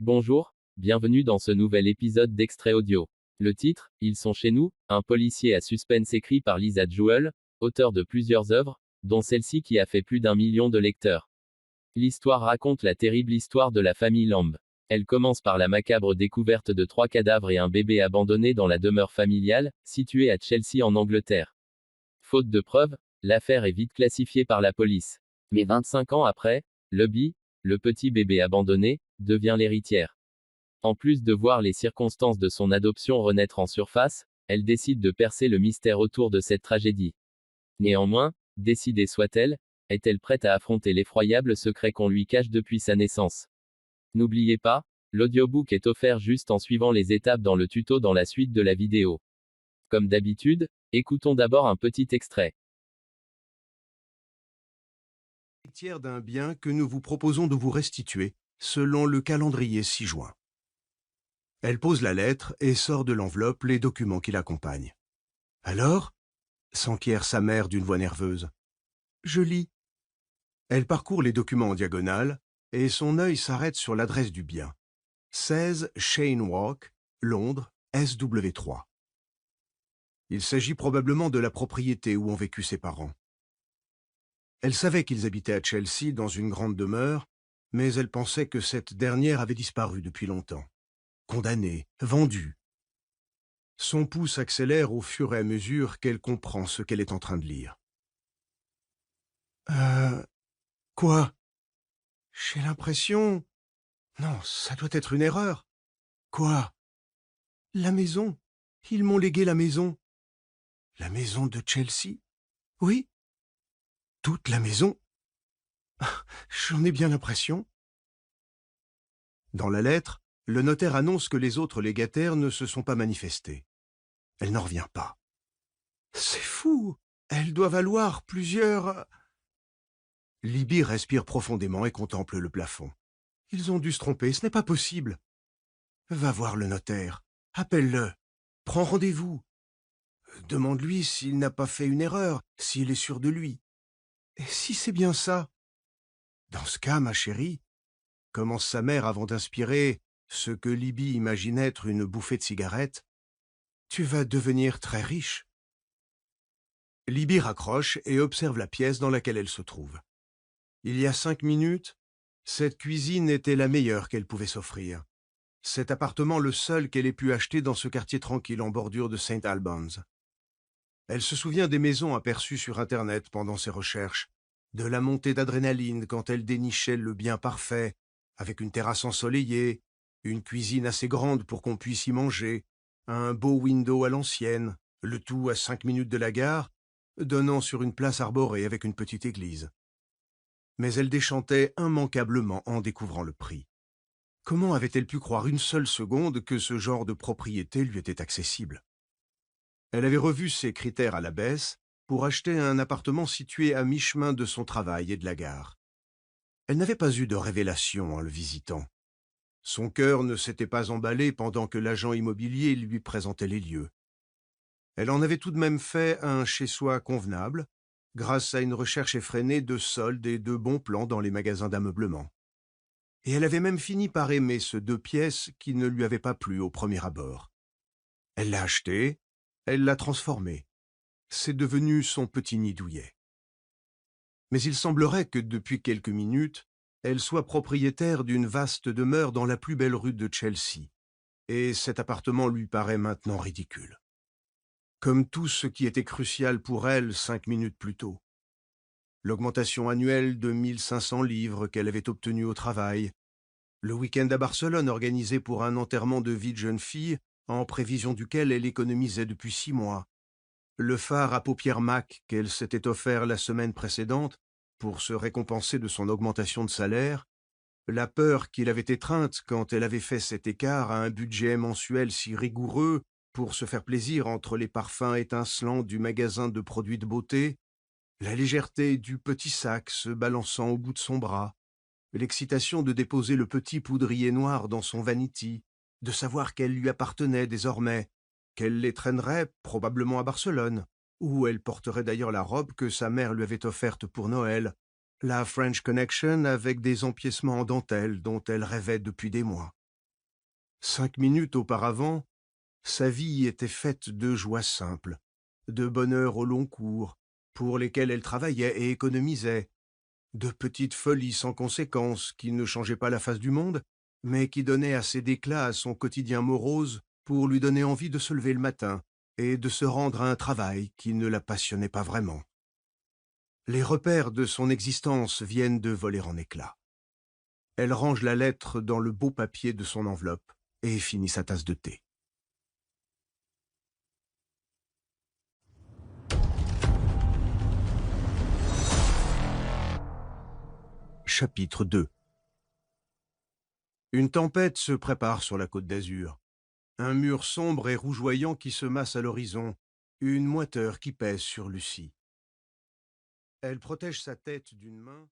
Bonjour, bienvenue dans ce nouvel épisode d'Extrait Audio. Le titre, Ils sont chez nous, un policier à suspense écrit par Lisa Jewell, auteur de plusieurs œuvres, dont celle-ci qui a fait plus d'1 million de lecteurs. L'histoire raconte la terrible histoire de la famille Lamb. Elle commence par la macabre découverte de 3 cadavres et un bébé abandonné dans la demeure familiale, située à Chelsea en Angleterre. Faute de preuves, l'affaire est vite classifiée par la police. Mais 25 ans après, Libby, le petit bébé abandonné, devient l'héritière. En plus de voir les circonstances de son adoption renaître en surface, elle décide de percer le mystère autour de cette tragédie. Néanmoins, décidée soit-elle, est-elle prête à affronter l'effroyable secret qu'on lui cache depuis sa naissance? N'oubliez pas, l'audiobook est offert juste en suivant les étapes dans le tuto dans la suite de la vidéo. Comme d'habitude, écoutons d'abord un petit extrait. Tiers d'un bien que nous vous proposons de vous restituer, selon le calendrier ci-joint. Elle pose la lettre et sort de l'enveloppe les documents qui l'accompagnent. Alors s'enquiert sa mère d'une voix nerveuse. Je lis. Elle parcourt les documents en diagonale, et son œil s'arrête sur l'adresse du bien. 16 Cheyne Walk, Londres, SW3. Il s'agit probablement de la propriété où ont vécu ses parents. Elle savait qu'ils habitaient à Chelsea dans une grande demeure, mais elle pensait que cette dernière avait disparu depuis longtemps. Condamnée, vendue. Son pouls s'accélère au fur et à mesure qu'elle comprend ce qu'elle est en train de lire. Quoi? J'ai l'impression... Non, ça doit être une erreur. Quoi? La maison. Ils m'ont légué la maison. La maison de Chelsea? Oui. Toute la maison? J'en ai bien l'impression. Dans la lettre, le notaire annonce que les autres légataires ne se sont pas manifestés. Elle n'en revient pas. C'est fou! Elle doit valoir plusieurs... Libby respire profondément et contemple le plafond. Ils ont dû se tromper, ce n'est pas possible. Va voir le notaire. Appelle-le. Prends rendez-vous. Demande-lui s'il n'a pas fait une erreur, s'il est sûr de lui. Et si c'est bien ça? Dans ce cas, ma chérie, commence sa mère avant d'inspirer ce que Libby imagine être une bouffée de cigarette, tu vas devenir très riche. Libby raccroche et observe la pièce dans laquelle elle se trouve. Il y a 5 minutes, cette cuisine était la meilleure qu'elle pouvait s'offrir. Cet appartement le seul qu'elle ait pu acheter dans ce quartier tranquille en bordure de St. Albans. Elle se souvient des maisons aperçues sur Internet pendant ses recherches, de la montée d'adrénaline quand elle dénichait le bien parfait, avec une terrasse ensoleillée, une cuisine assez grande pour qu'on puisse y manger, un beau window à l'ancienne, le tout à 5 minutes de la gare, donnant sur une place arborée avec une petite église. Mais elle déchantait immanquablement en découvrant le prix. Comment avait-elle pu croire une seule seconde que ce genre de propriété lui était accessible? Elle avait revu ses critères à la baisse pour acheter un appartement situé à mi-chemin de son travail et de la gare. Elle n'avait pas eu de révélation en le visitant. Son cœur ne s'était pas emballé pendant que l'agent immobilier lui présentait les lieux. Elle en avait tout de même fait un chez-soi convenable, grâce à une recherche effrénée de soldes et de bons plans dans les magasins d'ameublement. Et elle avait même fini par aimer ce 2 pièces qui ne lui avait pas plu au premier abord. Elle l'a acheté, elle l'a transformé. C'est devenu son petit nid douillet. Mais il semblerait que depuis quelques minutes, elle soit propriétaire d'une vaste demeure dans la plus belle rue de Chelsea, et cet appartement lui paraît maintenant ridicule. Comme tout ce qui était crucial pour elle 5 minutes plus tôt. L'augmentation annuelle de 1500 livres qu'elle avait obtenue au travail, le week-end à Barcelone organisé pour un enterrement de vie de jeune fille, en prévision duquel elle économisait depuis 6 mois, le fard à paupières MAC qu'elle s'était offert la semaine précédente pour se récompenser de son augmentation de salaire, la peur qu'il avait étreinte quand elle avait fait cet écart à un budget mensuel si rigoureux pour se faire plaisir entre les parfums étincelants du magasin de produits de beauté, la légèreté du petit sac se balançant au bout de son bras, l'excitation de déposer le petit poudrier noir dans son vanity, de savoir qu'elle lui appartenait désormais, qu'elle les traînerait probablement à Barcelone, où elle porterait d'ailleurs la robe que sa mère lui avait offerte pour Noël, la French Connection avec des empiècements en dentelle dont elle rêvait depuis des mois. 5 minutes auparavant, sa vie était faite de joies simples, de bonheur au long cours, pour lesquels elle travaillait et économisait, de petites folies sans conséquence qui ne changeaient pas la face du monde, mais qui donnaient assez d'éclat à son quotidien morose pour lui donner envie de se lever le matin et de se rendre à un travail qui ne la passionnait pas vraiment. Les repères de son existence viennent de voler en éclats. Elle range la lettre dans le beau papier de son enveloppe et finit sa tasse de thé. Chapitre 2. Une tempête se prépare sur la côte d'Azur. Un mur sombre et rougeoyant qui se masse à l'horizon, une moiteur qui pèse sur Lucie. Elle protège sa tête d'une main.